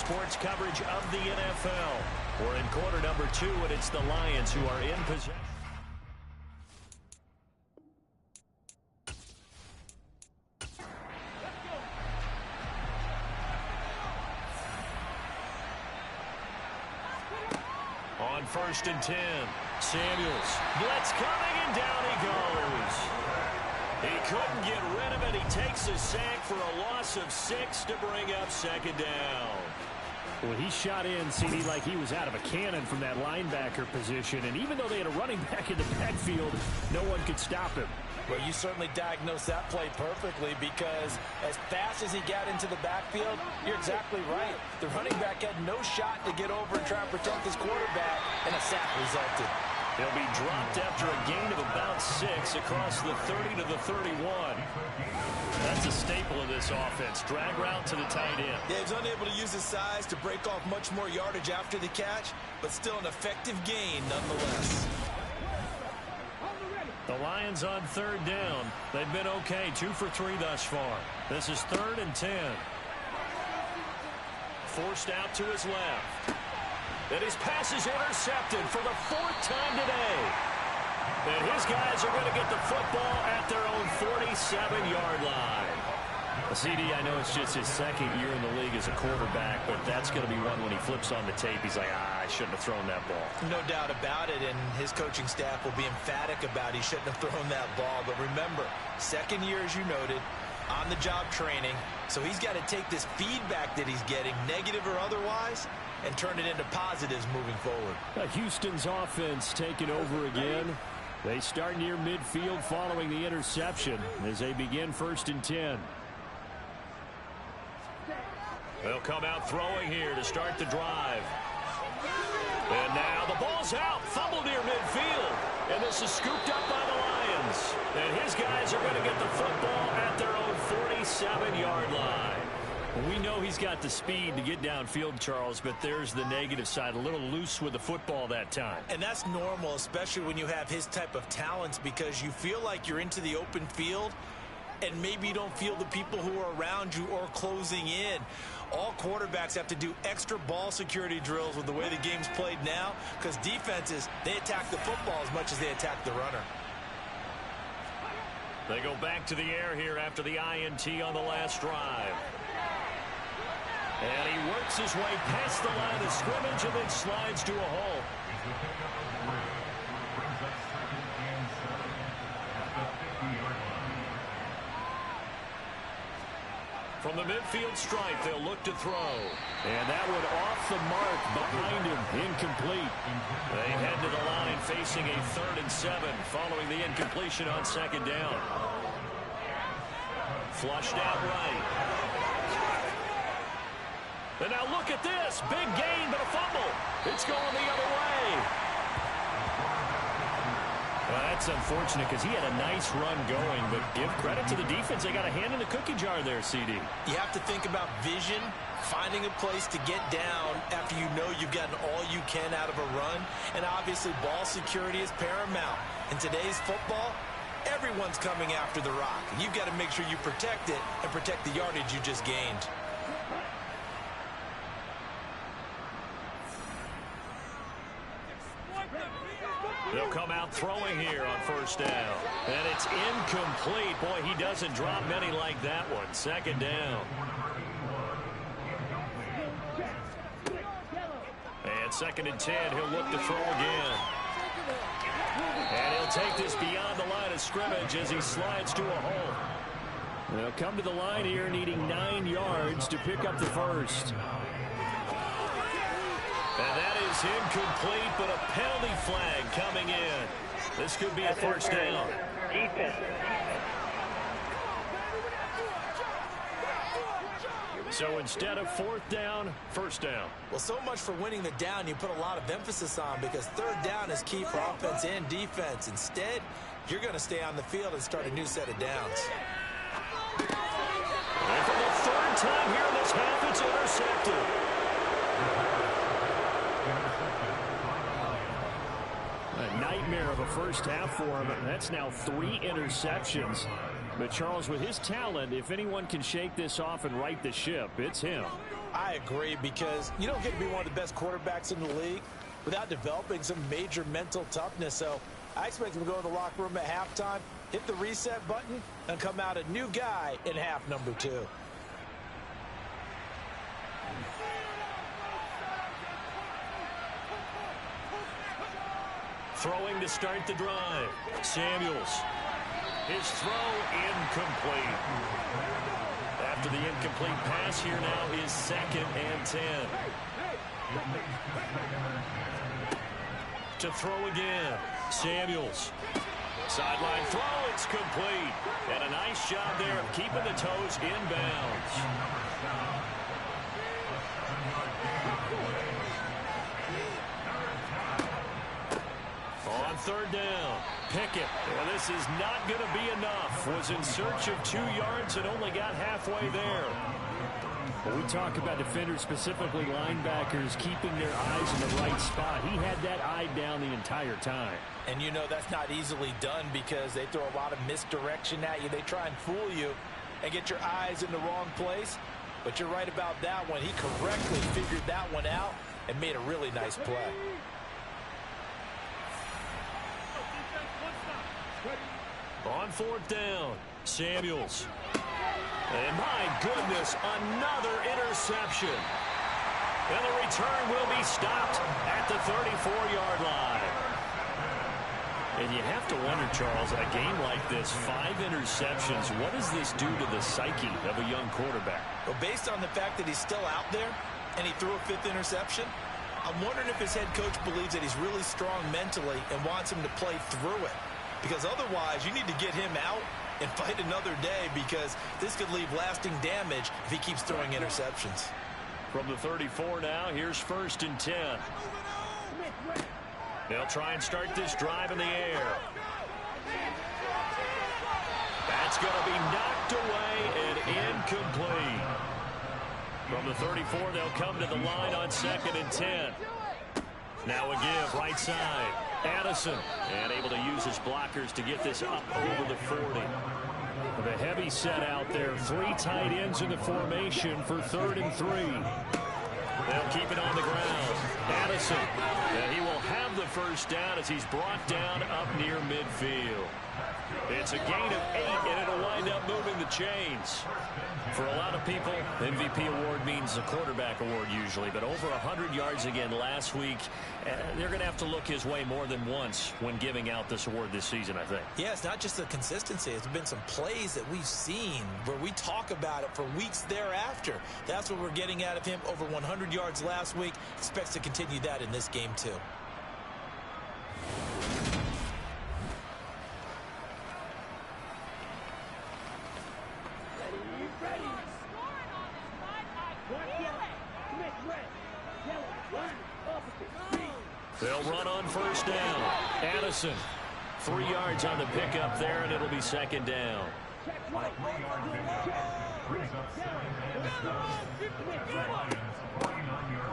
sports coverage of the NFL. We're in quarter number 2, and it's the Lions who are in possession. On 1st and 10, Samuels. Blitz coming, and down he goes. He couldn't get rid of it. He takes a sack for a loss of 6 to bring up 2nd down. Well, he shot in, CD, like he was out of a cannon from that linebacker position. And even though they had a running back in the backfield, no one could stop him. Well, you certainly diagnosed that play perfectly, because as fast as he got into the backfield, you're exactly right. The running back had no shot to get over and try and protect his quarterback, and a sack resulted. He'll be dropped after a gain of about 6 across the 30 to the 31. That's a staple of this offense. Drag route to the tight end. Yeah, he's unable to use his size to break off much more yardage after the catch, but still an effective gain nonetheless. The Lions on 3rd down. They've been okay, 2 for 3 thus far. This is 3rd and 10. Forced out to his left. And his pass is intercepted for the 4th time today. And his guys are going to get the football at their own 47-yard line. CD, I know it's just his 2nd year in the league as a quarterback, but that's going to be one when he flips on the tape. He's like, I shouldn't have thrown that ball. No doubt about it, and his coaching staff will be emphatic about he shouldn't have thrown that ball. But remember, 2nd year, as you noted, on-the-job training. So he's got to take this feedback that he's getting, negative or otherwise, and turn it into positives moving forward. Houston's offense taking over again. They start near midfield following the interception as they begin 1st and 10. They'll come out throwing here to start the drive. And now the ball's out. Fumble near midfield. And this is scooped up by the Lions. And his guys are going to get the football at their own 47-yard line. We know he's got the speed to get downfield, Charles, but there's the negative side. A little loose with the football that time. And that's normal, especially when you have his type of talents, because you feel like you're into the open field, and maybe you don't feel the people who are around you or closing in. All quarterbacks have to do extra ball security drills with the way the game's played now, because defenses, they attack the football as much as they attack the runner. They go back to the air here after the INT on the last drive. And he works his way past the line of scrimmage and then slides to a hole. From the midfield stripe, they'll look to throw. And that one off the mark behind him. Incomplete. They head to the line facing a 3rd and 7 following the incompletion on 2nd down. Flushed out right. And now look at this. Big gain, but a fumble. It's going the other way. Well, that's unfortunate because he had a nice run going, but give credit to the defense. They got a hand in the cookie jar there, CD. You have to think about vision, finding a place to get down after you know you've gotten all you can out of a run. And obviously, ball security is paramount. In today's football, everyone's coming after the rock. You've got to make sure you protect it and protect the yardage you just gained. They'll come out throwing here on 1st down. And it's incomplete. Boy, he doesn't drop many like that one. 2nd down. And 2nd and 10, he'll look to throw again. And he'll take this beyond the line of scrimmage as he slides to a hole. They'll come to the line here needing 9 yards to pick up the 1st. And that is incomplete, but a penalty flag coming in. This could be a 1st down. So instead of 4th down, 1st down. Well, so much for winning the down you put a lot of emphasis on, because 3rd down is key for offense and defense. Instead, you're going to stay on the field and start a new set of downs. And for the 3rd time here in this half, it's intercepted. A nightmare of a first half for him. That's now 3 interceptions. But Charles, with his talent, if anyone can shake this off and right the ship, it's him. I I agree, because you don't get to be one of the best quarterbacks in the league without developing some major mental toughness. So I expect him to go in the locker room at halftime, hit the reset button, and come out a new guy in half number 2. Throwing to start the drive. Samuels. His throw incomplete. After the incomplete pass, here now is 2nd and 10. To throw again. Samuels. Sideline throw, it's complete. And a nice job there of keeping the toes inbounds. On 3rd down, Pickett. Well, this is not going to be enough. Was in search of 2 yards and only got halfway there. Well, we talk about defenders, specifically linebackers, keeping their eyes in the right spot. He had that eye down the entire time. And you know that's not easily done, because they throw a lot of misdirection at you. They try and fool you and get your eyes in the wrong place. But you're right about that one. He correctly figured that one out and made a really nice play. On 4th down, Samuels. And my goodness, another interception. And the return will be stopped at the 34-yard line. And you have to wonder, Charles, in a game like this, 5 interceptions, what does this do to the psyche of a young quarterback? Well, based on the fact that he's still out there and he threw a 5th interception, I'm wondering if his head coach believes that he's really strong mentally and wants him to play through it. Because otherwise, you need to get him out and fight another day, because this could leave lasting damage if he keeps throwing interceptions. From the 34 now, here's 1st and 10. They'll try and start this drive in the air. That's going to be knocked away and incomplete. From the 34, they'll come to the line on 2nd and 10. Now a give, right side. Addison, and able to use his blockers to get this up over the 40. With a heavy set out there, 3 tight ends in the formation for 3rd and 3. They'll keep it on the ground. Addison, and he will have the first down as he's brought down up near midfield. It's a gain of 8, and it'll wind up moving the chains. For a lot of people, MVP award means a quarterback award usually, but over 100 yards again last week. They're going to have to look his way more than once when giving out this award this season, I think. Yeah, it's not just the consistency. It's been some plays that we've seen where we talk about it for weeks thereafter. That's what we're getting out of him. Over 100 yards last week. Expects to continue that in this game, too. They'll run on 1st down. Addison, 3 yards on the pickup there, and it'll be 2nd down.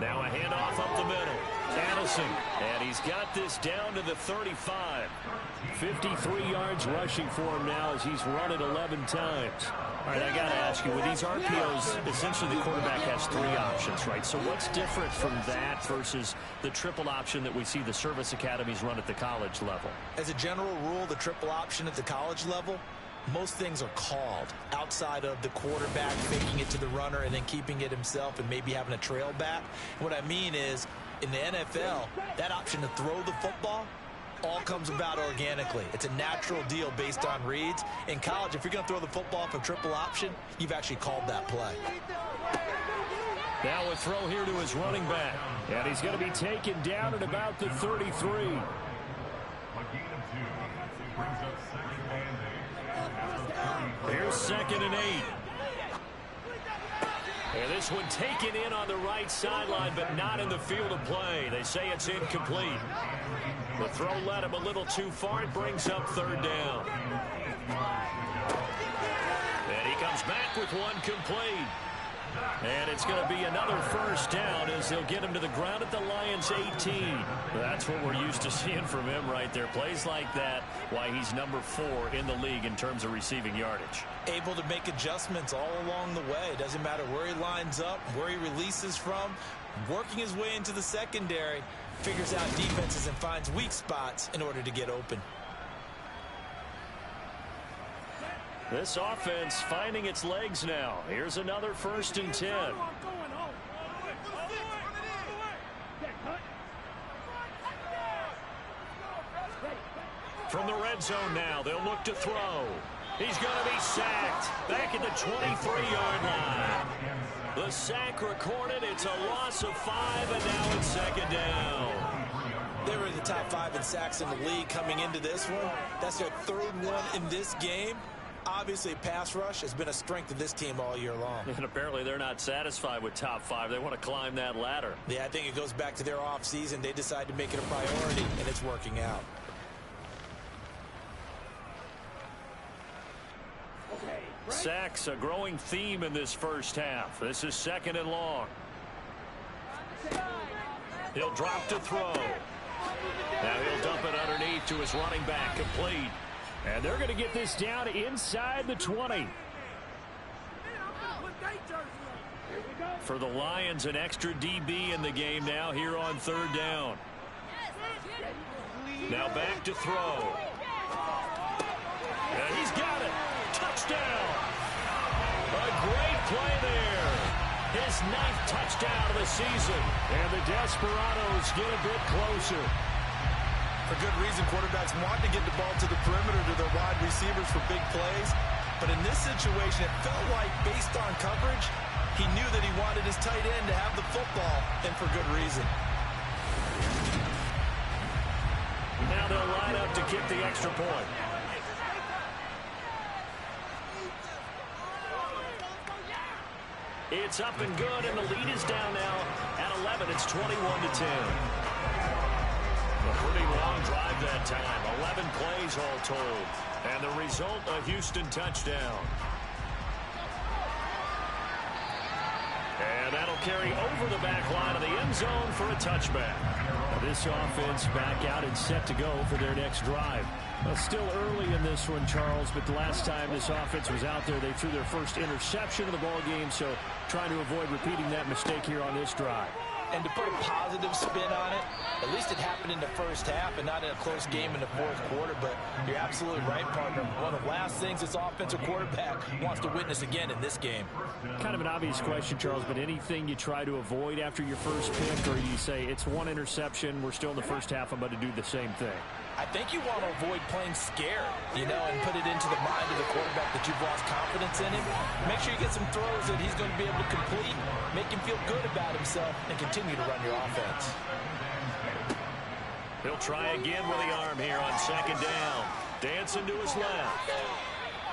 Now a handoff up the middle. Addison, and he's got this down to the 35. 53 yards rushing for him now as he's run it 11 times. All right, I got to ask you, with these RPOs, essentially the quarterback has 3 options, right? So what's different from that versus the triple option that we see the service academies run at the college level? As a general rule, the triple option at the college level, most things are called outside of the quarterback faking it to the runner and then keeping it himself and maybe having a trail back. What I mean is, in the NFL, that option to throw the football all comes about organically. It's a natural deal based on reads. In college, if you're going to throw the football for triple option, you've actually called that play. Now a throw here to his running back. And he's going to be taken down at about the 33. Here's 2nd and 8. And this one taken in on the right sideline, but not in the field of play. They say it's incomplete. The throw led him a little too far. It brings up 3rd down. And he comes back with one complete. And it's going to be another 1st down as they'll get him to the ground at the Lions' 18. That's what we're used to seeing from him right there. Plays like that, why he's number 4 in the league in terms of receiving yardage. Able to make adjustments all along the way. Doesn't matter where he lines up, where he releases from. Working his way into the secondary. Figures out defenses and finds weak spots in order to get open. This offense finding its legs now. Here's another 1st and 10. From the red zone now, they'll look to throw. He's going to be sacked back at the 23-yard line. The sack recorded. It's a loss of 5, and now it's 2nd down. They were in the top 5 in sacks in the league coming into this one. That's their 3rd one in this game. Obviously, pass rush has been a strength of this team all year long. And apparently they're not satisfied with top 5. They want to climb that ladder. Yeah, I think it goes back to their offseason. They decided to make it a priority, and it's working out. Sacks, a growing theme in this first half. This is 2nd and long. He'll drop to throw. Now he'll dump it underneath to his running back, complete. And they're going to get this down inside the 20. For the Lions, an extra DB in the game now here on 3rd down. Now back to throw. And he's got it. Touchdown. A great play there. His 9th touchdown of the season. And the Desperados get a bit closer. For good reason, quarterbacks want to get the ball to the perimeter to their wide receivers for big plays. But in this situation, it felt like, based on coverage, he knew that he wanted his tight end to have the football, and for good reason. Now they'll line up to kick the extra point. It's up and good, and the lead is down now at 11. It's 21-10. A pretty long drive that time. 11 plays all told. And the result, a Houston touchdown. And that'll carry over the back line of the end zone for a touchback. This offense back out and set to go for their next drive. Still early in this one, Charles, but the last time this offense was out there, they threw their first interception of the ball game, so trying to avoid repeating that mistake here on this drive. And to put a positive spin on it, at least it happened in the first half and not in a close game in the 4th quarter. But you're absolutely right, partner. One of the last things this offensive quarterback wants to witness again in this game. Kind of an obvious question, Charles, but anything you try to avoid after your first pick, or you say it's 1 interception, we're still in the first half, I'm about to do the same thing? I think you want to avoid playing scared, and put it into the mind of the quarterback that you've lost confidence in him. Make sure you get some throws that he's going to be able to complete, make him feel good about himself, and continue to run your offense. He'll try again with the arm here on 2nd down. Dancing to his left.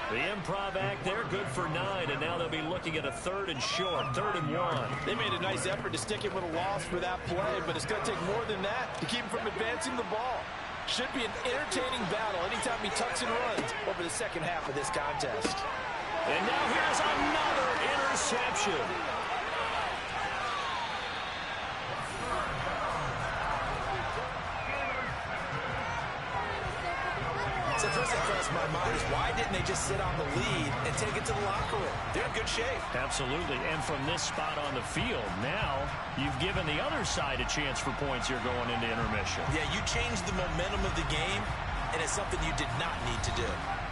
The improv act there, good for 9, and now they'll be looking at a 3rd and short, 3rd and 1. They made a nice effort to stick him with a loss for that play, but it's going to take more than that to keep him from advancing the ball. Should be an entertaining battle anytime he tucks and runs over the second half of this contest. And now here's another interception. So first thing crossed my mind is, why didn't they just sit on the lead and take it to the locker room? They're in good shape. Absolutely. And from this spot on the field, now you've given the other side a chance for points here going into intermission. Yeah, you changed the momentum of the game, and it's something you did not need to do.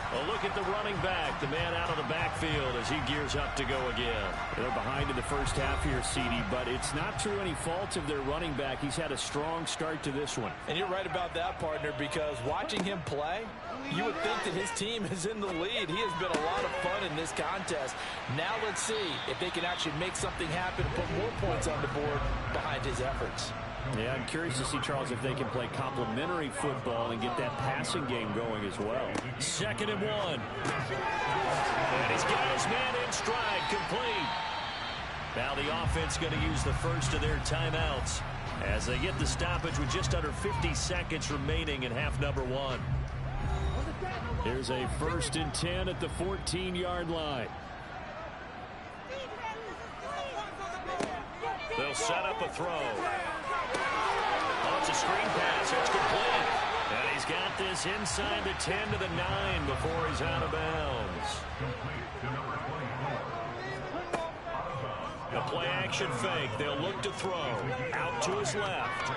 A look at the running back, the man out of the backfield as he gears up to go again. They're behind in the first half here, CD, but it's not through any fault of their running back. He's had a strong start to this one. And you're right about that, partner, because watching him play, you would think that his team is in the lead. He has been a lot of fun in this contest. Now let's see if they can actually make something happen and put more points on the board behind his efforts. Yeah, I'm curious to see, Charles, if they can play complementary football and get that passing game going as well. 2nd and 1. And he's got his man in stride, complete. Now the offense going to use the first of their timeouts as they get the stoppage with just under 50 seconds remaining in half number 1. Here's a 1st and 10 at the 14-yard line. They'll set up a throw. Oh, it's a screen pass. It's complete. And he's got this inside the 10 to the 9 before he's out of bounds. A play-action fake. They'll look to throw. Out to his left.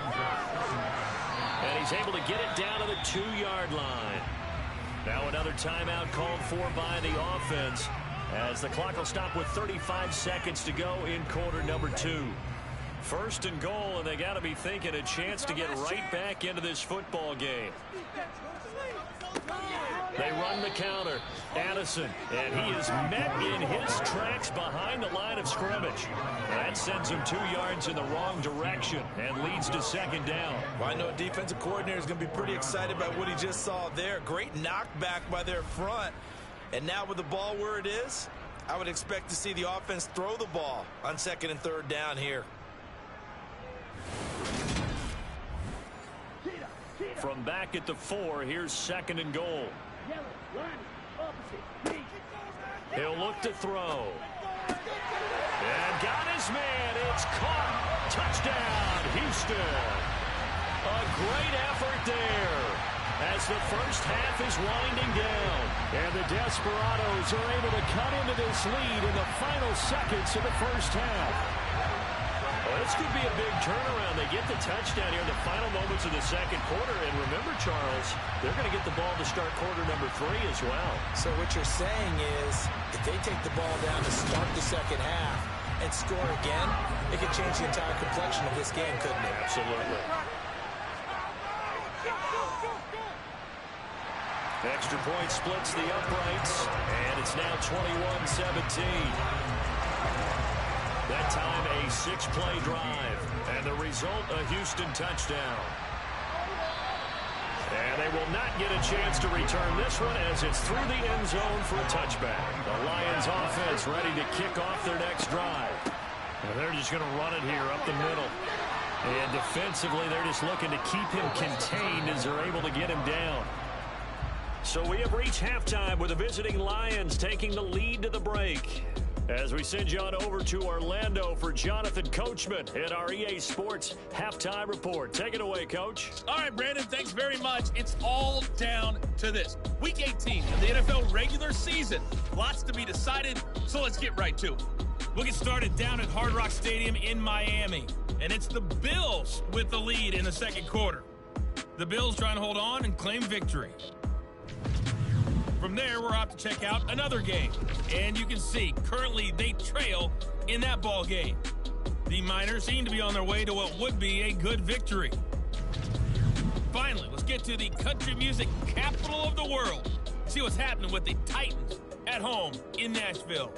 And he's able to get it down to the 2-yard line. Now another timeout called for by the offense, as the clock will stop with 35 seconds to go in quarter number 2. First and goal, and they got to be thinking a chance to get right back into this football game. They run the counter. Addison, and he is met in his tracks behind the line of scrimmage. That sends him 2 yards in the wrong direction and leads to second down. Well, I know a defensive coordinator is going to be pretty excited by what he just saw there. Great knockback by their front. And now with the ball where it is, I would expect to see the offense throw the ball on second and third down here. From back at the 4, here's second and goal. He'll look to throw. And got his man. It's caught. Touchdown, Houston. A great effort there as the first half is winding down. And the Desperados are able to cut into this lead in the final seconds of the first half. Well, this could be a big turnaround. They get the touchdown here in the final moments of the second quarter. And remember, Charles, they're going to get the ball to start quarter number 3 as well. So what you're saying is if they take the ball down to start the second half and score again, it could change the entire complexion of this game, couldn't it? Absolutely. Extra point splits the uprights, and it's now 21-17. That time a 6-play drive, and the result a Houston touchdown. And they will not get a chance to return this one as it's through the end zone for a touchback. The Lions offense ready to kick off their next drive. And they're just going to run it here up the middle. And defensively, they're just looking to keep him contained as they're able to get him down. So we have reached halftime with the visiting Lions taking the lead to the break. As we send you on over to Orlando for Jonathan Coachman in our EA Sports Halftime Report. Take it away, Coach. All right, Brandon, thanks very much. It's all down to this. Week 18 of the NFL regular season. Lots to be decided, so let's get right to it. We'll get started down at Hard Rock Stadium in Miami. And it's the Bills with the lead in the second quarter. The Bills trying to hold on and claim victory. From there, we're off to check out another game. And you can see, currently, they trail in that ball game. The Miners seem to be on their way to what would be a good victory. Finally, let's get to the country music capital of the world. See what's happening with the Titans at home in Nashville.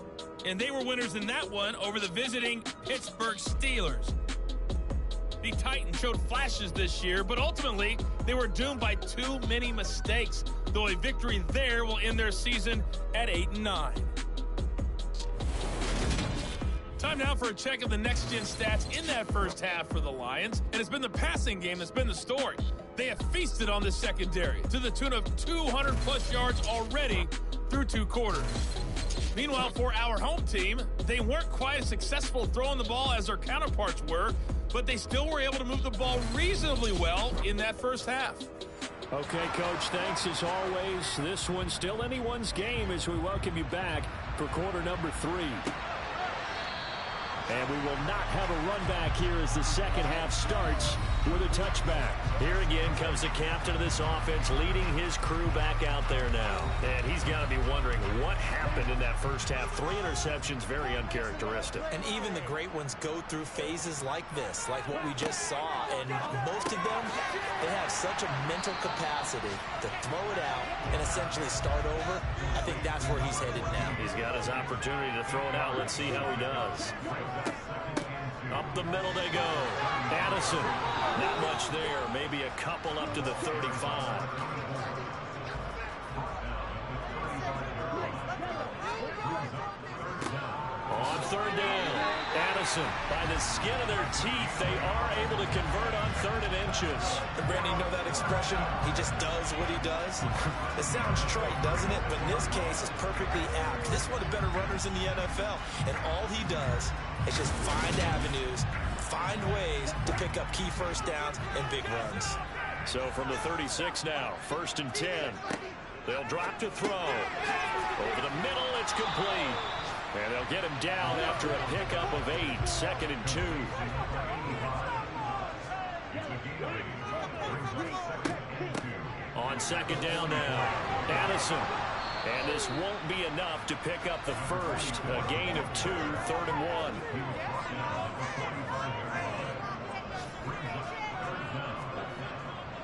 And they were winners in that one over the visiting Pittsburgh Steelers. The Titans showed flashes this year, but ultimately they were doomed by too many mistakes, though a victory there will end their season at 8-9. Time now for a check of the next-gen stats in that first half for the Lions, and it's been the passing game that's been the story. They have feasted on the secondary to the tune of 200-plus yards already through 2 quarters. Meanwhile, for our home team, they weren't quite as successful throwing the ball as their counterparts were, but they still were able to move the ball reasonably well in that first half. Okay, Coach, thanks as always. This one's still anyone's game as we welcome you back for quarter number 3. And we will not have a run back here as the second half starts with a touchback. Here again comes the captain of this offense leading his crew back out there now. And he's got to be wondering what happened in that first half. 3 interceptions, very uncharacteristic. And even the great ones go through phases like this, like what we just saw. And most of them, they have such a mental capacity to throw it out and essentially start over. I think that's where he's headed now. He's got his opportunity to throw it out. Let's see how he does. Up the middle they go. Addison, not much there. Maybe a couple up to the 35. On third down, Addison, by the skin of their teeth, they are able to convert on 3rd and inches. And Brandon, you know that expression? He just does what he does. It sounds trite, doesn't it? But in this case, it's perfectly apt. This is one of the better runners in the NFL. And all he does is just find avenues, find ways to pick up key first downs and big runs. So from the 36 now, 1st and 10. They'll drop to throw. Over the middle, it's complete. And they'll get him down after a pickup of 8, 2nd and 2. On 2nd down now, Addison. And this won't be enough to pick up the first. A gain of 2, 3rd and 1.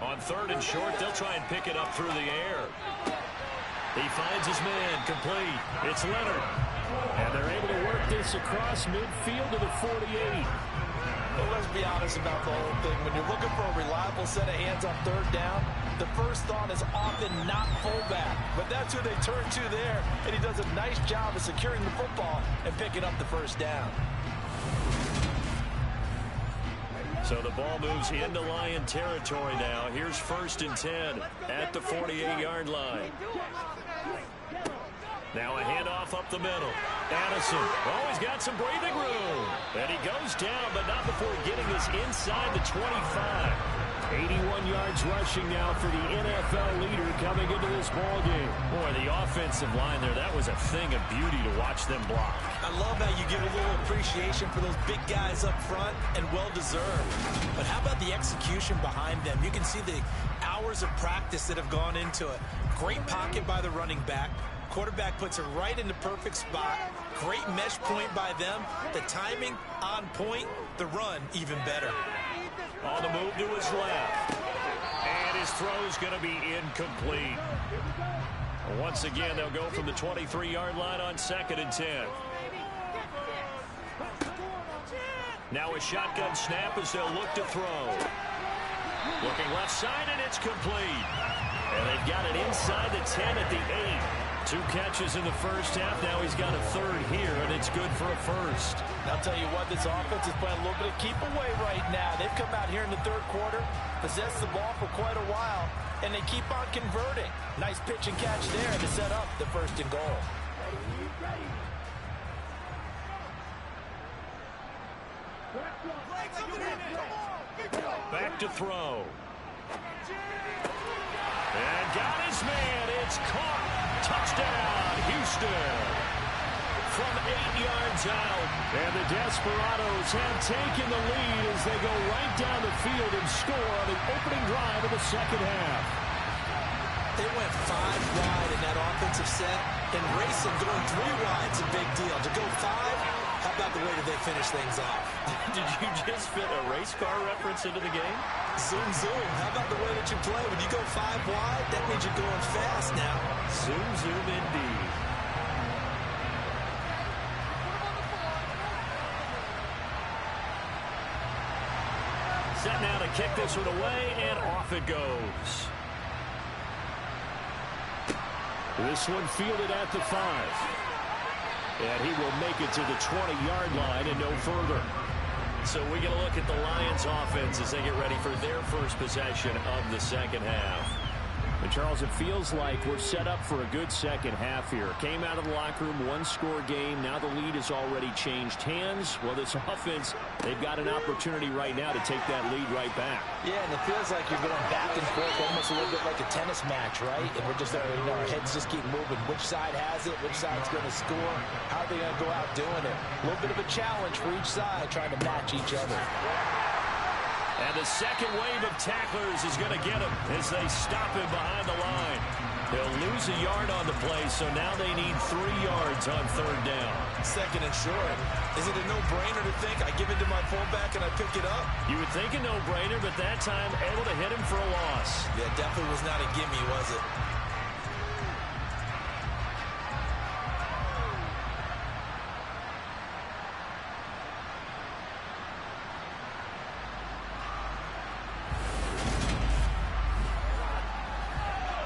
On 3rd and short, they'll try and pick it up through the air. He finds his man, complete. It's Leonard. And they're able to work this across midfield to the 48. Well, let's be honest about the whole thing. When you're looking for a reliable set of hands on 3rd down, the first thought is often not fullback. But that's who they turn to there, and he does a nice job of securing the football and picking up the first down. So the ball moves into Lion territory now. Here's 1st and 10 at the 48-yard line. Now a handoff up the middle. Addison, oh, he's got some breathing room. And he goes down, but not before getting this inside the 25. 81 yards rushing now for the NFL leader coming into this ball game. Boy, the offensive line there, that was a thing of beauty to watch them block. I love how you give a little appreciation for those big guys up front, and well-deserved. But how about the execution behind them? You can see the hours of practice that have gone into it. Great pocket by the running back. Quarterback puts it right in the perfect spot. Great mesh point by them. The timing on point. The run even better. On the move to his left. And his throw's going to be incomplete. Once again, they'll go from the 23-yard line on 2nd and 10. Now a shotgun snap as they'll look to throw. Looking left side, and it's complete. And they've got it inside the 10 at the 8. 2 catches in the first half. Now he's got a 3rd here, and it's good for a first. I'll tell you what, this offense is playing a little bit of keep away right now. They've come out here in the 3rd quarter, possessed the ball for quite a while, and they keep on converting. Nice pitch and catch there to set up the 1st and goal. Back to throw. And got his man. It's caught. Touchdown, Houston. From 8 yards out. And the Desperados have taken the lead as they go right down the field and score on the opening drive of the 2nd half. They went 5 wide in that offensive set, and racing going 3 wide is a big deal. To go 5, how about the way that they finish things off? Did you just fit a race car reference into the game? Zoom, zoom. How about the way that you play? When you go 5 wide, that means you're going fast now. Zoom, zoom indeed. Set now to kick this one away, and off it goes. This one fielded at the 5. And he will make it to the 20-yard line and no further. So we get a look at the Lions offense as they get ready for their first possession of the 2nd half. And Charles, it feels like we're set up for a good 2nd half here. Came out of the locker room, 1-score game. Now the lead has already changed hands. Well, this offense, they've got an opportunity right now to take that lead right back. Yeah, and it feels like you're going back and forth almost a little bit like a tennis match, right? And we're just, our heads just keep moving. Which side has it? Which side's going to score? How are they going to go out doing it? A little bit of a challenge for each side, trying to match each other. And the second wave of tacklers is going to get him as they stop him behind the line. They'll lose a yard on the play, so now they need 3 yards on 3rd down. 2nd and short. Is it a no-brainer to think I give it to my fullback and I pick it up? You would think a no-brainer, but that time able to hit him for a loss. Yeah, definitely was not a gimme, was it?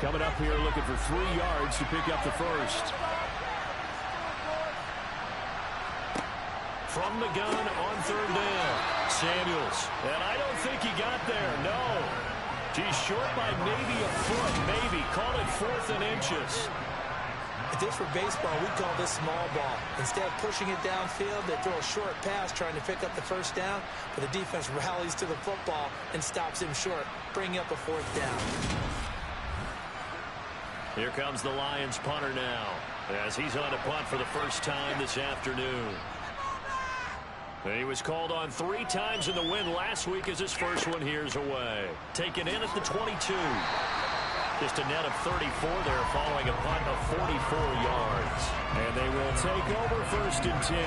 Coming up here looking for 3 yards to pick up the first. From the gun on 3rd down. Samuels. And I don't think he got there. No. He's short by maybe a foot. Maybe. Call it 4th and inches. If this were baseball, we'd call this small ball. Instead of pushing it downfield, they throw a short pass trying to pick up the first down, but the defense rallies to the football and stops him short, bringing up a fourth down. Here comes the Lions punter now, as he's on a punt for the first time this afternoon. He was called on 3 times in the win last week as his first one here's away. Taken in at the 22. Just a net of 34 there following a punt of 44 yards. And they will take over 1st and 10.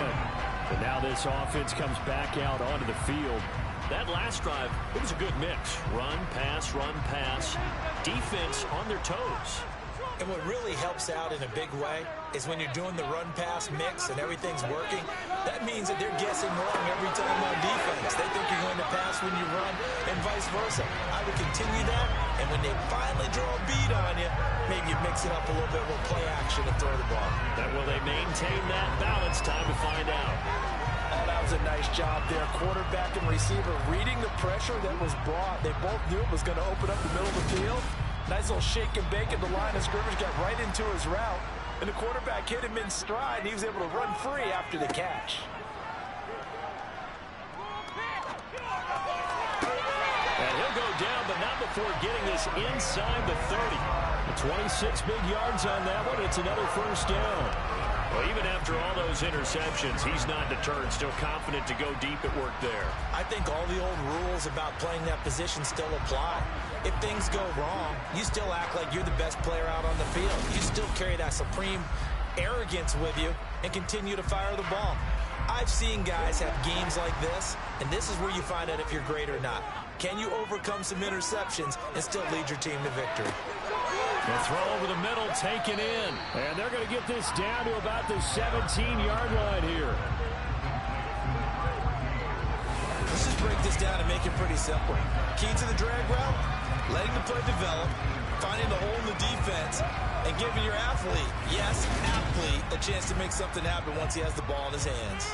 And now this offense comes back out onto the field. That last drive, it was a good mix. Run, pass, defense on their toes. And what really helps out in a big way is when you're doing the run-pass mix and everything's working, that means that they're guessing wrong every time on defense. They think you're going to pass when you run and vice versa. I would continue that, and when they finally draw a beat on you, maybe you mix it up a little bit with play action and throw the ball. And will they maintain that balance? Time to find out. Oh, that was a nice job there. Quarterback and receiver reading the pressure that was brought. They both knew it was going to open up the middle of the field. Nice little shake and bake at the line of scrimmage, got right into his route, and the quarterback hit him in stride, and he was able to run free after the catch. And he'll go down, but not before getting this inside the 30. 26 big yards on that one. It's another first down. Well, even after all those interceptions, he's not deterred, still confident to go deep at work there. I think all the old rules about playing that position still apply. If things go wrong, you still act like you're the best player out on the field. You still carry that supreme arrogance with you and continue to fire the ball. I've seen guys have games like this, and this is where you find out if you're great or not. Can you overcome some interceptions and still lead your team to victory? The throw over the middle, taken in. And they're going to get this down to about the 17-yard line here. Let's just break this down and make it pretty simple. Key to the drag route, letting the play develop, finding the hole in the defense, and giving your athlete, yes, athlete, a chance to make something happen once he has the ball in his hands.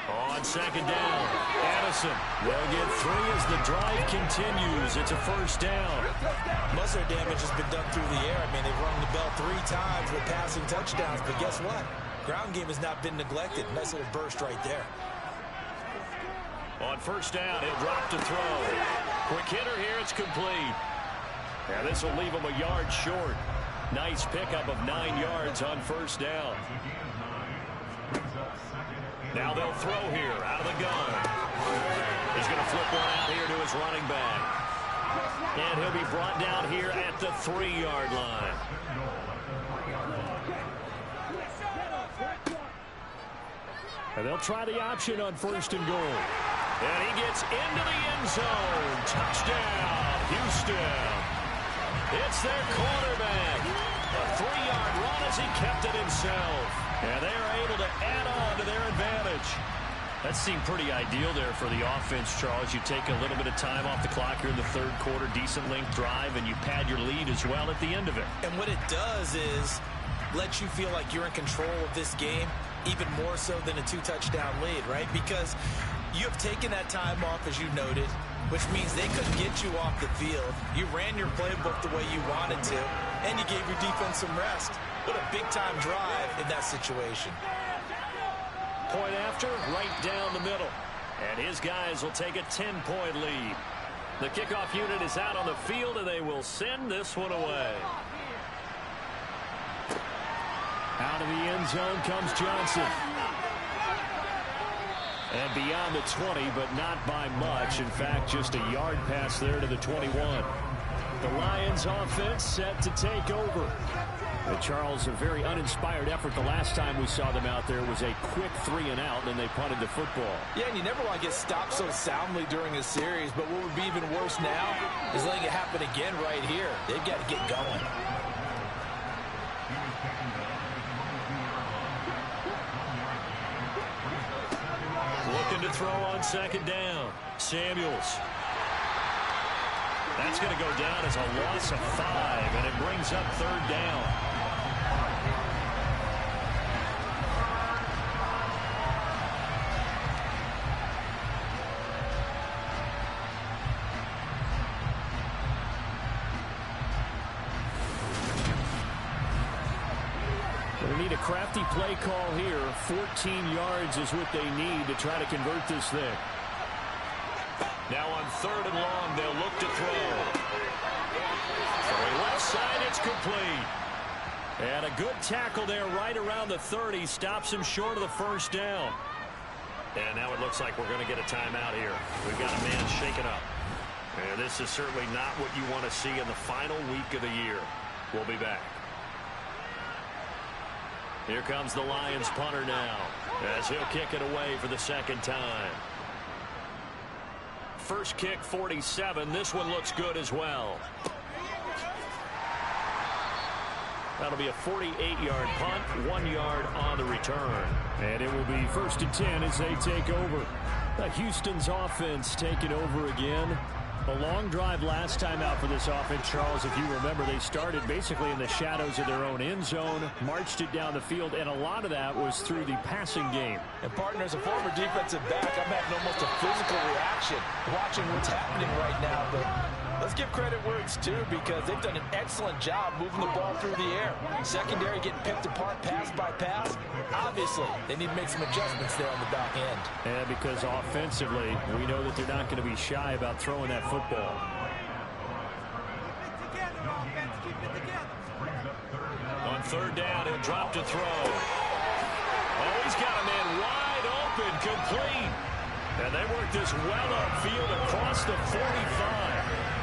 On 2nd down, Addison will get 3 as the drive continues. It's a first down. Most of their damage has been done through the air. I mean, they've rung the bell 3 times with passing touchdowns, but guess what? Ground game has not been neglected. Nice little burst right there. On 1st down, he'll drop to throw. Quick hitter here, it's complete. Now this will leave him a yard short. Nice pickup of 9 yards on 1st down. Now they'll throw here out of the gun. He's going to flip one out here to his running back. And he'll be brought down here at the 3-yard line. And they'll try the option on 1st and goal. And he gets into the end zone. Touchdown, Houston. It's their quarterback. A 3-yard run as he kept it himself. And they are able to add on to their advantage. That seemed pretty ideal there for the offense, Charles. You take a little bit of time off the clock here in the 3rd quarter, decent length drive, and you pad your lead as well at the end of it. And what it does is let you feel like you're in control of this game, even more so than a 2-touchdown lead, right? Because you have taken that time off, as you noted, which means they couldn't get you off the field. You ran your playbook the way you wanted to, and you gave your defense some rest. What a big-time drive in that situation. Point after, right down the middle. And his guys will take a 10-point lead. The kickoff unit is out on the field, and they will send this one away. Out of the end zone comes Johnson. And beyond the 20, but not by much. In fact, just a yard pass there to the 21. The Lions offense set to take over. But Charles, a very uninspired effort. The last time we saw them out there was a quick 3-and-out, and then they punted the football. Yeah, and you never want to get stopped so soundly during a series, but what would be even worse now is letting it happen again right here. They've got to get going. Looking to throw on 2nd down. Samuels. That's going to go down as a loss of 5, and it brings up 3rd down. crafty play call here. 14 yards is what they need to try to convert this thing. Now on 3rd and long, they'll look to throw. Throwing left side, it's complete. And a good tackle there right around the 30. Stops him short of the first down. And now it looks like we're going to get a timeout here. We've got a man shaken up. And this is certainly not what you want to see in the final week of the year. We'll be back. Here comes the Lions punter now, as he'll kick it away for the second time. First kick, 47. This one looks good as well. That'll be a 48-yard punt, 1 yard on the return. And it will be 1st and 10 as they take over. Houston's offense taking over again. A long drive last time out for this offense, Charles. If you remember, they started basically in the shadows of their own end zone, marched it down the field, and a lot of that was through the passing game. And partner, as a former defensive back, I'm having almost a physical reaction watching what's happening right now. But let's give credit where it's due, because they've done an excellent job moving the ball through the air. Secondary getting picked apart pass by pass. Obviously, they need to make some adjustments there on the back end. And because offensively, we know that they're not going to be shy about throwing that football. On 3rd down, he'll drop to throw. Oh, he's got a man wide open, complete. And they work this well upfield across the 45.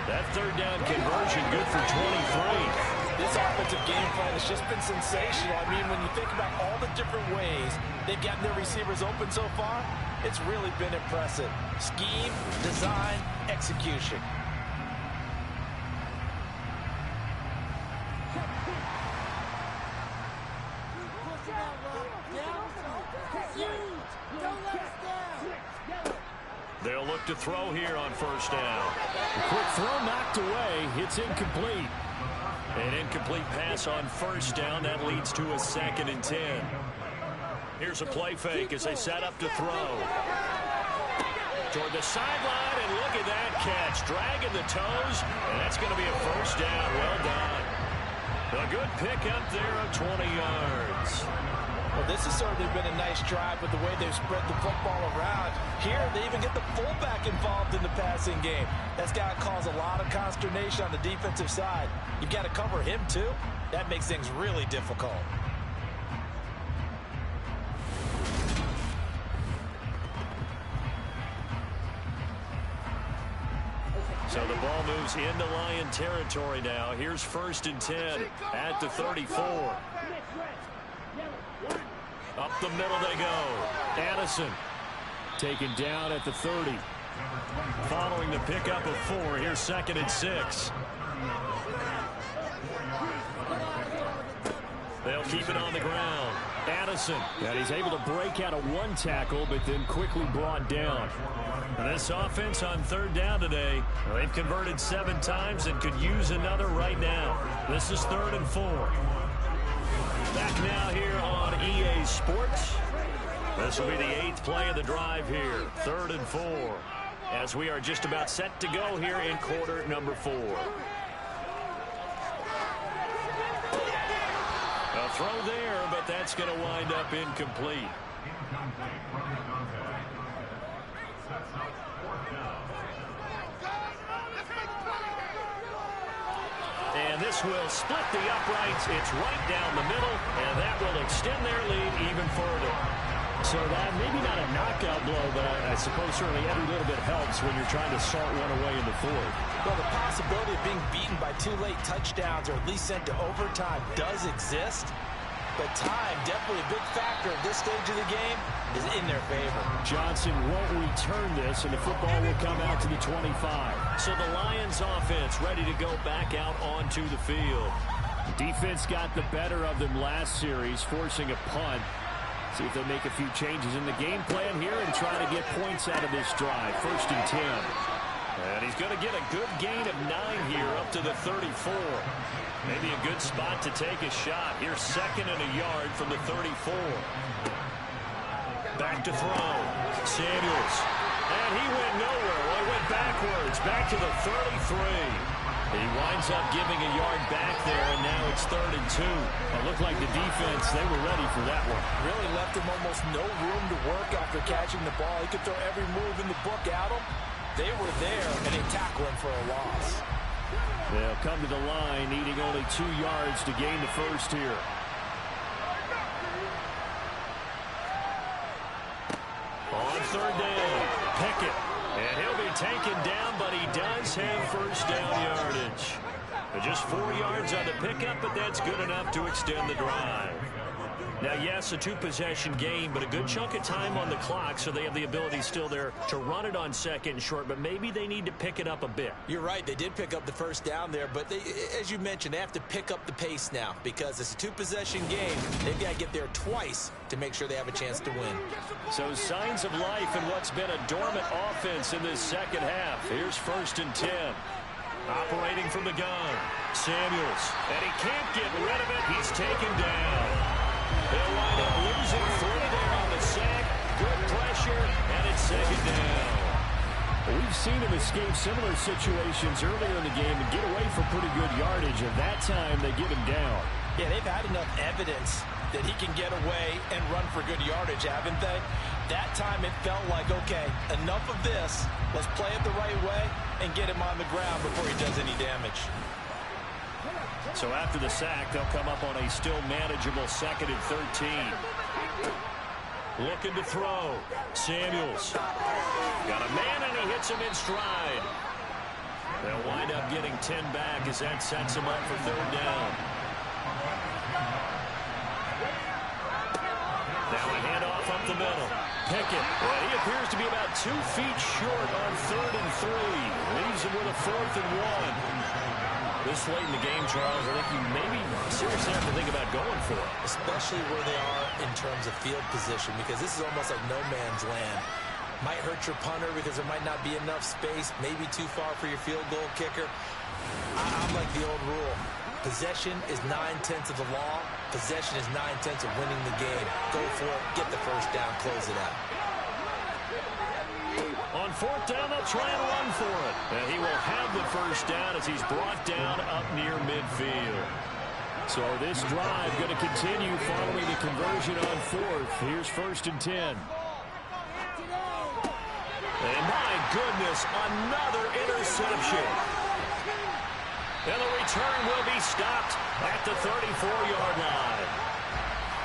That 3rd down conversion good for 23. This offensive game plan has just been sensational. I mean, when you think about all the different ways they've gotten their receivers open so far, it's really been impressive. Scheme, design, execution. They'll look to throw here on 1st down. A quick throw knocked away. It's incomplete. An incomplete pass on 1st down. That leads to a 2nd and 10. Here's a play fake as they set up to throw. Toward the sideline, and look at that catch. Dragging the toes, and that's going to be a 1st down. Well done. A good pickup there of 20 yards. Well, this has certainly been a nice drive with the way they've spread the football around. Here, they even get the fullback involved in the passing game. That's got to cause a lot of consternation on the defensive side. You've got to cover him, too. That makes things really difficult. So the ball moves into Lion territory now. Here's 1st and 10 at the 34. Up the middle they go. Addison taken down at the 30. Following the pickup of 4, here's 2nd and 6. They'll keep it on the ground. Addison. And he's able to break out of one tackle, but then quickly brought down. And this offense on 3rd down today, they've converted 7 times and could use another right now. This is 3rd and 4. Back now here on EA Sports. This will be the 8th play of the drive here. 3rd and 4. As we are just about set to go here in quarter number 4. A throw there, but that's going to wind up incomplete. And this will split the uprights. It's right down the middle, and that will extend their lead even further. So that maybe not a knockout blow, but I suppose certainly every little bit helps when you're trying to salt one away in the 4th. Well, the possibility of being beaten by 2 late touchdowns or at least sent to overtime does exist. But time, definitely a big factor at this stage of the game, is in their favor. Johnson won't return this, and the football will come out to the 25. So the Lions offense ready to go back out onto the field. Defense got the better of them last series, forcing a punt. See if they make a few changes in the game plan here and try to get points out of this drive. 1st and 10. And he's going to get a good gain of 9 here up to the 34. Maybe a good spot to take a shot. Here's 2nd and a yard from the 34. Back to throw. Samuels. And he went nowhere. Well, he went backwards. Back to the 33. He winds up giving a yard back there, and now it's 3rd and 2. It looked like the defense, they were ready for that one. Really left him almost no room to work after catching the ball. He could throw every move in the book at him. They were there, and they tackle him for a loss. They'll come to the line, needing only 2 yards to gain the first here. On 3rd down, Pickett. And he'll be taken down, but he does have first down yardage. Just 4 yards on the pickup, but that's good enough to extend the drive. Now, yes, a 2-possession game, but a good chunk of time on the clock, so they have the ability still there to run it on 2nd and short, but maybe they need to pick it up a bit. You're right. They did pick up the first down there, but they, as you mentioned, they have to pick up the pace now because it's a 2-possession game. They've got to get there twice to make sure they have a chance to win. So signs of life in what's been a dormant offense in this second half. Here's 1st and 10. Operating from the gun, Samuels, and he can't get rid of it. He's taken down. They'll wind up losing 3 there on the sack. Good pressure, and it's 2nd down. We've seen him escape similar situations earlier in the game and get away for pretty good yardage. At that time, they get him down. Yeah, they've had enough evidence that he can get away and run for good yardage, haven't they? That time it felt like, okay, enough of this. Let's play it the right way and get him on the ground before he does any damage. So after the sack, they'll come up on a still manageable 2nd and 13. Looking to throw. Samuels. Got a man, and he hits him in stride. They'll wind up getting 10 back as that sets him up for 3rd down. Now a handoff up the middle. Pickett. Well, he appears to be about 2 feet short on 3rd and 3. Leaves him with a 4th and 1. This late in the game, Charles, I think you maybe seriously have to think about going for it. Especially where they are in terms of field position, because this is almost like no man's land. Might hurt your punter because there might not be enough space, maybe too far for your field goal kicker. I'm like the old rule. Possession is 9/10 of the law. Possession is 9/10 of winning the game. Go for it, get the first down, close it out. On 4th down, they'll try and run for it. And he will have the first down as he's brought down up near midfield. So this drive going to continue following the conversion on 4th. Here's 1st and 10. And my goodness, another interception. And the return will be stopped at the 34-yard line.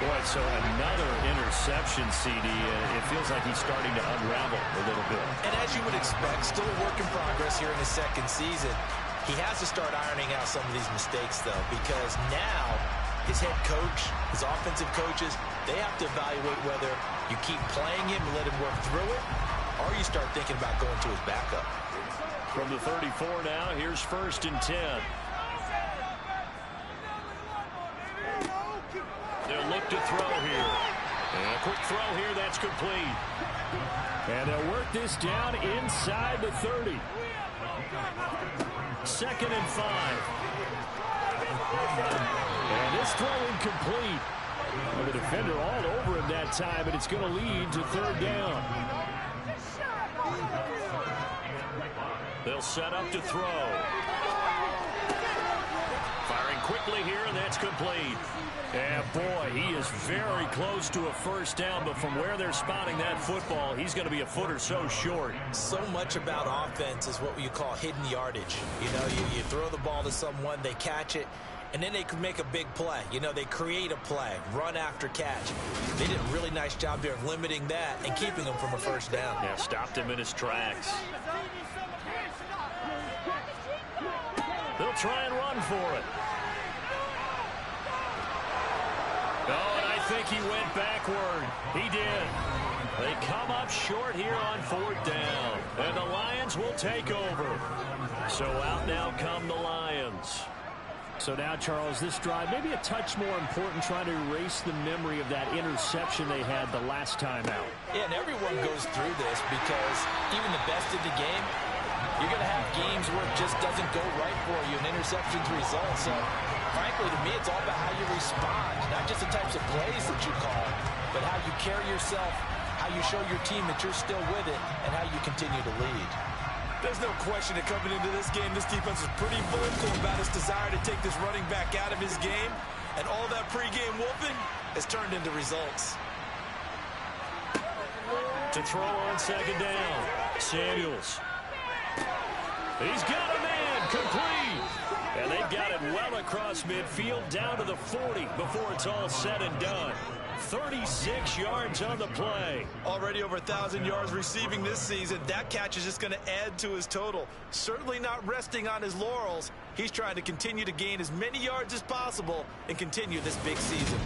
Boy, so another interception, CD. It feels like he's starting to unravel a little bit. And as you would expect, still a work in progress here in his 2nd season. He has to start ironing out some of these mistakes, though, because now his head coach, his offensive coaches, they have to evaluate whether you keep playing him and let him work through it, or you start thinking about going to his backup. From the 34 now, here's 1st and 10. They'll look to throw here. And a quick throw here, that's complete. And they'll work this down inside the 30. 2nd and 5. And this throw incomplete. And the defender all over him that time, and it's going to lead to 3rd down. They'll set up to throw. Firing quickly here, and that's complete. And boy, he is very close to a first down, but from where they're spotting that football, he's going to be a foot or so short. So much about offense is what you call hidden yardage. You know, you throw the ball to someone, they catch it, and then they can make a big play. You know, they create a play, run after catch. They did a really nice job there of limiting that and keeping him from a first down. Yeah, stopped him in his tracks. They'll try and run for it. Oh, and I think he went backward. He did. They come up short here on 4th down. And the Lions will take over. So out now come the Lions. So now, Charles, this drive maybe a touch more important, trying to erase the memory of that interception they had the last time out. Yeah, and everyone goes through this because even the best in the game, you're going to have games where it just doesn't go right for you, and interceptions result. So, frankly, to me, it's all about how you respond, not just the types of plays that you call, but how you carry yourself, how you show your team that you're still with it, and how you continue to lead. There's no question that coming into this game, this defense is pretty vocal about its desire to take this running back out of his game. And all that pregame wolfing has turned into results. To throw on second down, Samuels. He's got a man, complete. And they've got it well across midfield, down to the 40 before it's all said and done. 36 yards on the play. Already over 1,000 yards receiving this season. That catch is just going to add to his total. Certainly not resting on his laurels. He's trying to continue to gain as many yards as possible and continue this big season.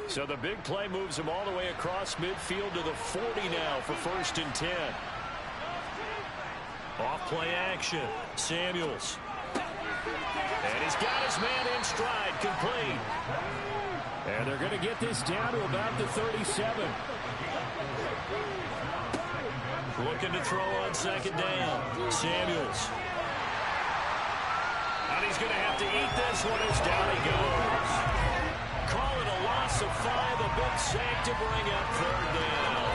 So the big play moves him all the way across midfield to the 40 now for 1st and 10. Off play action. Samuels. And he's got his man in stride, complete. And they're going to get this down to about the 37. Looking to throw on second down. Samuels. And he's going to have to eat this one as down he goes. Call it a loss of 5, a big sack to bring up 3rd down.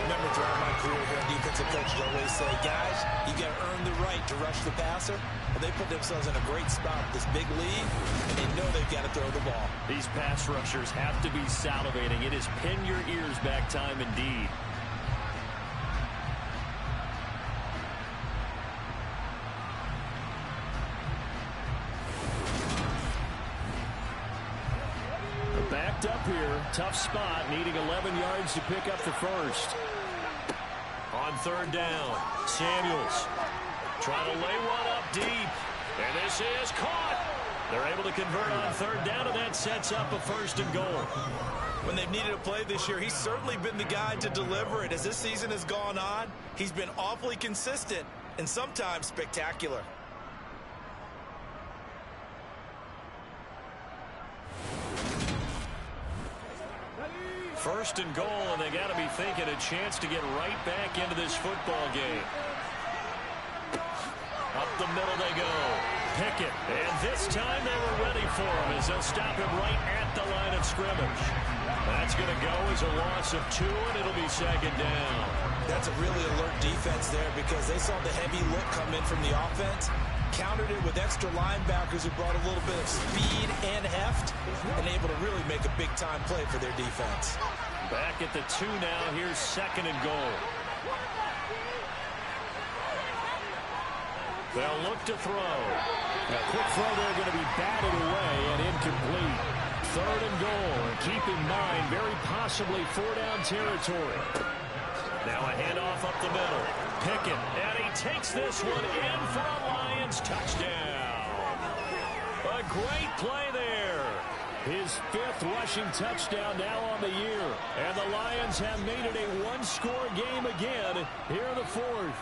Remember, throughout my career here, defensive coaches always say, guys, you got to earn the right to rush the passer. Well, they put themselves in a great spot with this big lead, and they know they've got to throw the ball. These pass rushers have to be salivating. It is pin your ears back time indeed. Backed up here, tough spot, needing 11 yards to pick up the first. On 3rd down, Samuels trying to lay one up deep, and this is caught. They're able to convert on 3rd down, and that sets up a 1st and goal. When they've needed a play this year, he's certainly been the guy to deliver it. As this season has gone on, he's been awfully consistent and sometimes spectacular. 1st and goal, and they got to be thinking a chance to get right back into this football game. Up the middle they go. Pickett, and this time they were ready for him as they'll stop him right at the line of scrimmage. That's going to go as a loss of 2, and it'll be 2nd down. That's a really alert defense there because they saw the heavy look come in from the offense, countered it with extra linebackers who brought a little bit of speed and heft, and able to really make a big-time play for their defense. Back at the 2 now. Here's 2nd and goal. They'll look to throw. A quick throw there going to be batted away and incomplete. 3rd and goal. And keep in mind, very possibly 4-down territory. Now a handoff up the middle. Pickett, and he takes this one in for a Lions touchdown. A great play there. His 5th rushing touchdown now on the year. And the Lions have made it a one-score game again here in the 4th.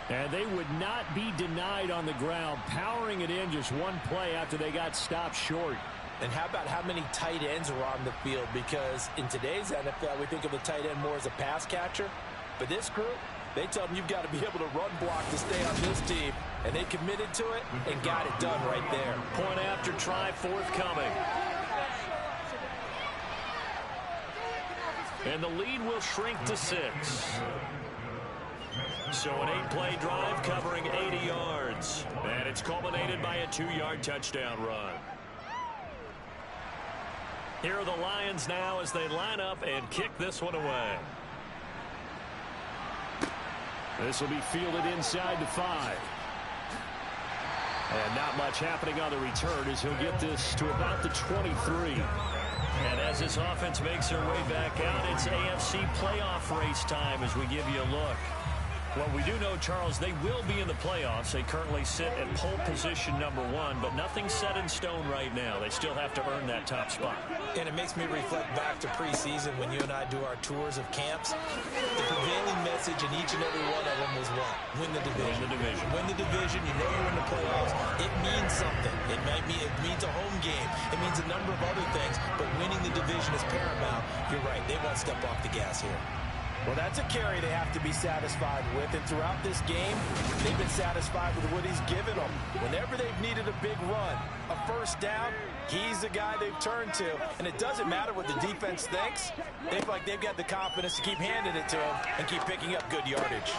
And they would not be denied on the ground, powering it in just one play after they got stopped short. And how about how many tight ends are on the field? Because in today's NFL, we think of the tight end more as a pass catcher. But this group, they tell them you've got to be able to run block to stay on this team. And they committed to it and got it done right there. Point after try forthcoming. And the lead will shrink to 6. So an 8-play drive covering 80 yards. And it's culminated by a 2-yard touchdown run. Here are the Lions now as they line up and kick this one away. This will be fielded inside the 5. And not much happening on the return as he'll get this to about the 23. And as this offense makes their way back out, it's AFC playoff race time as we give you a look. Well, we do know, Charles, they will be in the playoffs. They currently sit at pole position number 1, but nothing's set in stone right now. They still have to earn that top spot. And it makes me reflect back to preseason when you and I do our tours of camps. The prevailing message in each and every one of them was what? Win the division. Win the division. Win the division. You know you're in the playoffs. It means something. It means a home game. It means a number of other things, but winning the division is paramount. You're right. They won't step off the gas here. Well, that's a carry they have to be satisfied with. And throughout this game, they've been satisfied with what he's given them. Whenever they've needed a big run, a first down, he's the guy they've turned to. And it doesn't matter what the defense thinks. They feel like they've got the confidence to keep handing it to him and keep picking up good yardage.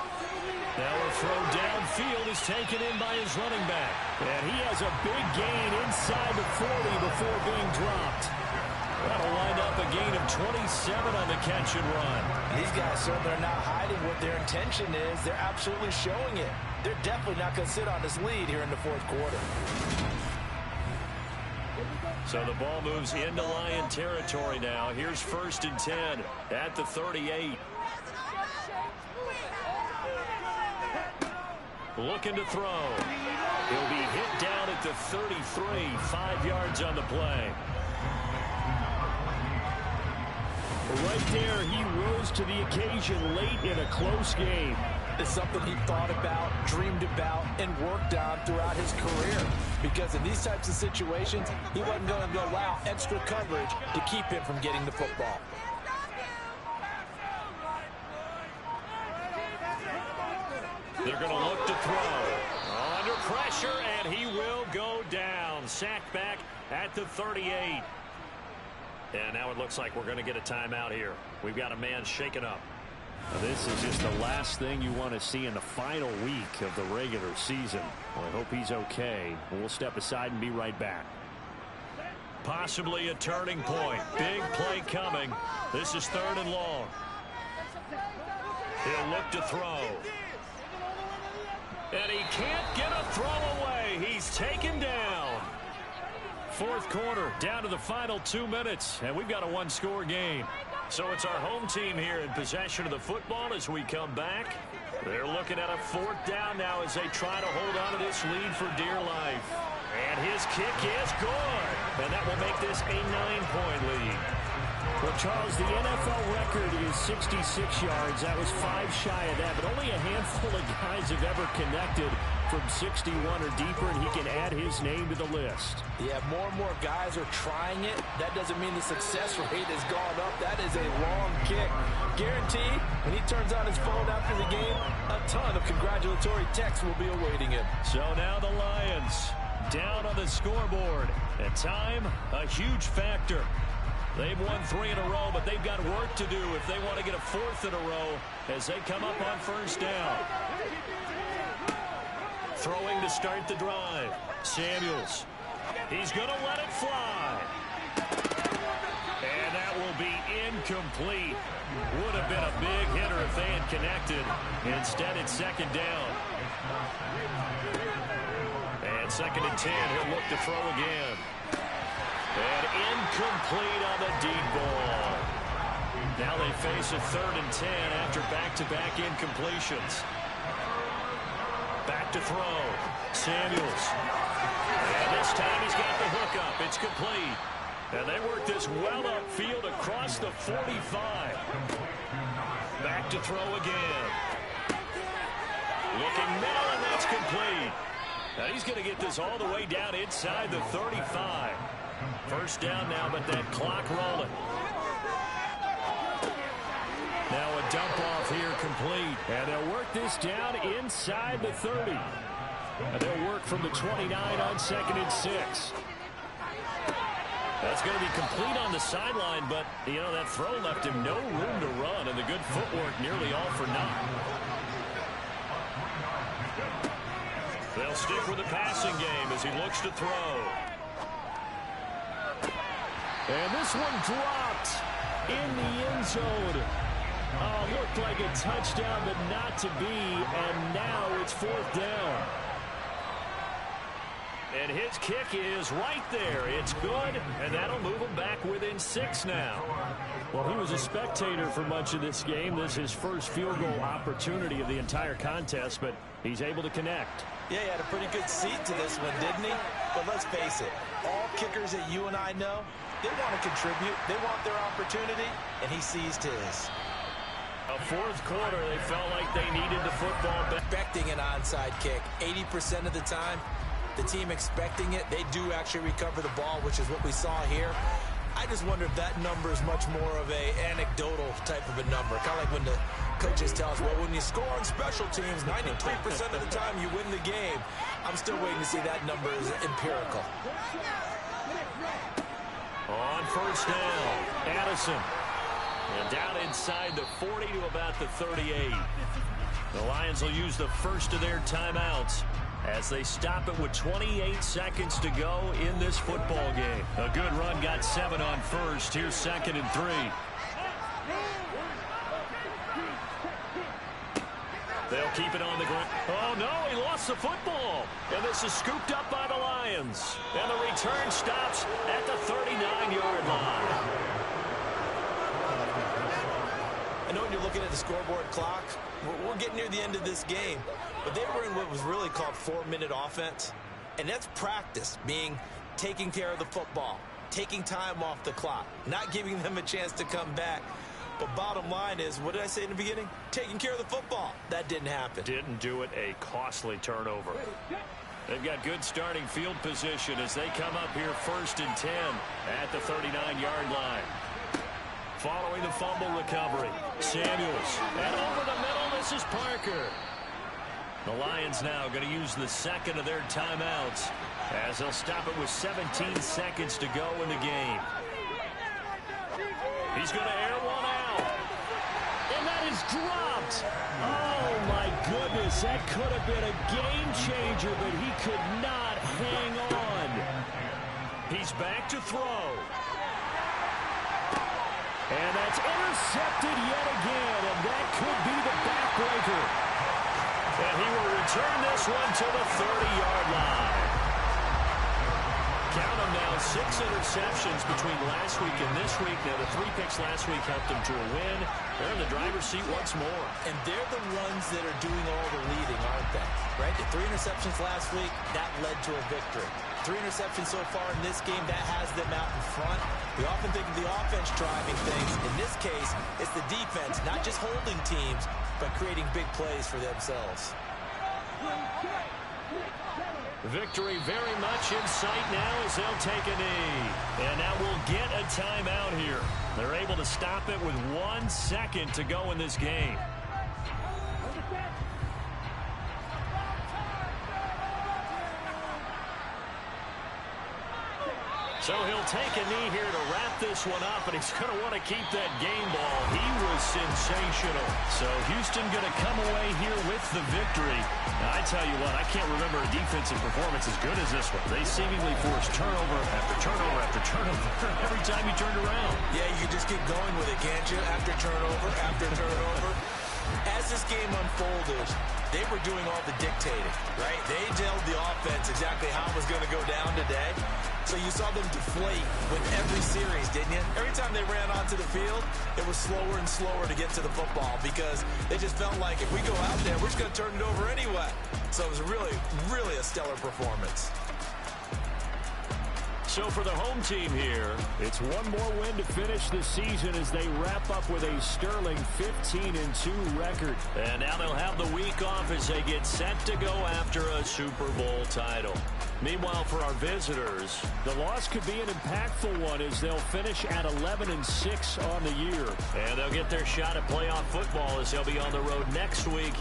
Now a throw downfield is taken in by his running back. And he has a big gain inside the 40 before being dropped. That'll wind up a gain of 27 on the catch and run. These guys certainly are not hiding what their intention is. They're absolutely showing it. They're definitely not going to sit on this lead here in the fourth quarter. So the ball moves into Lion territory now. Here's 1st and 10 at the 38. Looking to throw. He'll be hit down at the 33, 5 yards on the play. Right there, he rose to the occasion late in a close game. It's something he thought about, dreamed about, and worked on throughout his career. Because in these types of situations, he wasn't going to allow extra coverage to keep him from getting the football. They're going to look to throw. Under pressure, and he will go down. Sacked back at the 38. And now it looks like we're going to get a timeout here. We've got a man shaken up. Now, this is just the last thing you want to see in the final week of the regular season. Well, I hope he's okay. We'll step aside and be right back. Possibly a turning point. Big play coming. This is 3rd and long. He'll look to throw. And he can't get a throw away. He's taken down. 4th quarter, down to the final 2 minutes, and we've got a one-score game. So it's our home team here in possession of the football as we come back. They're looking at a 4th down now as they try to hold on to this lead for dear life. And his kick is good, and that will make this a 9-point lead. Well, Charles, the NFL record is 66 yards. That was 5 shy of that, but only a handful of guys have ever connected from 61 or deeper, and he can add his name to the list. Yeah, more and more guys are trying it. That doesn't mean the success rate has gone up. That is a long kick. Guaranteed, when he turns on his phone after the game, a ton of congratulatory texts will be awaiting him. So now the Lions down on the scoreboard. And time, a huge factor. They've won 3 in a row, but they've got work to do if they want to get a 4th in a row as they come up on 1st down. Throwing to start the drive. Samuels. He's going to let it fly. And that will be incomplete. Would have been a big hitter if they had connected. Instead, it's 2nd down. And 2nd and 10. He'll look to throw again. And incomplete on the deep ball. Now they face a 3rd and 10 after back-to-back incompletions. Back to throw. Samuels. And this time he's got the hook up. It's complete. And they work this well upfield across the 45. Back to throw again. Looking middle, and that's complete. Now he's going to get this all the way down inside the 35. 1st down now, but that clock rolling. Now a dump off here complete. And they'll work this down inside the 30. And they'll work from the 29 on 2nd and 6. That's going to be complete on the sideline, but, you know, that throw left him no room to run, and the good footwork nearly all for naught. They'll stick with the passing game as he looks to throw. And this one dropped in the end zone. Looked like a touchdown, but not to be, and now it's 4th down. And his kick is right there. It's good, and that'll move him back within 6 now. Well, he was a spectator for much of this game. This is his first field goal opportunity of the entire contest, but he's able to connect. Yeah, he had a pretty good seat to this one, didn't he? But let's face it, all kickers that you and I know, they want to contribute. They want their opportunity, and he seized his. A 4th quarter, they felt like they needed the football back. Expecting an onside kick 80% of the time. The team expecting it, they do actually recover the ball, which is what we saw here. I just wonder if that number is much more of a anecdotal type of a number. Kind of like when the coaches tell us, well, when you score on special teams, 93% of the time you win the game. I'm still waiting to see that number is empirical. On first down, Addison. And down inside the 40 to about the 38. The Lions will use the first of their timeouts as they stop it with 28 seconds to go in this football game. A good run got 7 on first. Here's 2nd and 3. They'll keep it on the ground. Oh, no, he lost the football. And this is scooped up by the Lions. And the return stops at the 39-yard line. I know when you're looking at the scoreboard clock, we're getting near the end of this game, but they were in what was really called 4-minute offense, and that's practice, meaning taking care of the football, taking time off the clock, not giving them a chance to come back. But bottom line is, what did I say in the beginning? Taking care of the football. That didn't happen. Didn't do it. A costly turnover. They've got good starting field position as they come up here 1st and 10 at the 39-yard line. Following the fumble recovery, Samuels. And over the middle, this is Parker. The Lions now going to use the second of their timeouts as they'll stop it with 17 seconds to go in the game. He's going to air one out. And that is dropped. Oh, my goodness. That could have been a game changer, but he could not hang on. He's back to throw. And that's intercepted yet again, and that could be the backbreaker. And he will return this one to the 30-yard line. Count them now, 6 interceptions between last week and this week. Now, the 3 picks last week helped them to a win. They're in the driver's seat once more. And they're the ones that are doing all the leading, aren't they? Right? The 3 interceptions last week, that led to a victory. 3 interceptions so far in this game, that has them out in front. We often think of the offense driving things. In this case, it's the defense, not just holding teams, but creating big plays for themselves. Victory very much in sight now as they'll take a knee. And now we'll get a timeout here. They're able to stop it with 1 second to go in this game. So he'll take a knee here to wrap this one up, and he's going to want to keep that game ball. He was sensational. So Houston going to come away here with the victory. Now, I tell you what, I can't remember a defensive performance as good as this one. They seemingly forced turnover after turnover after turnover every time you turned around. Yeah, you just keep going with it, can't you? After turnover, after turnover. As this game unfolded, they were doing all the dictating, right? They told the offense exactly how it was going to go down today. So you saw them deflate with every series, didn't you? Every time they ran onto the field, it was slower and slower to get to the football because they just felt like if we go out there, we're just going to turn it over anyway. So it was really, really a stellar performance. So for the home team here, it's one more win to finish the season as they wrap up with a sterling 15-2 record. And now they'll have the week off as they get set to go after a Super Bowl title. Meanwhile, for our visitors, the loss could be an impactful one as they'll finish at 11-6 on the year. And they'll get their shot at playoff football as they'll be on the road next week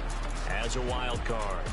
as a wild card.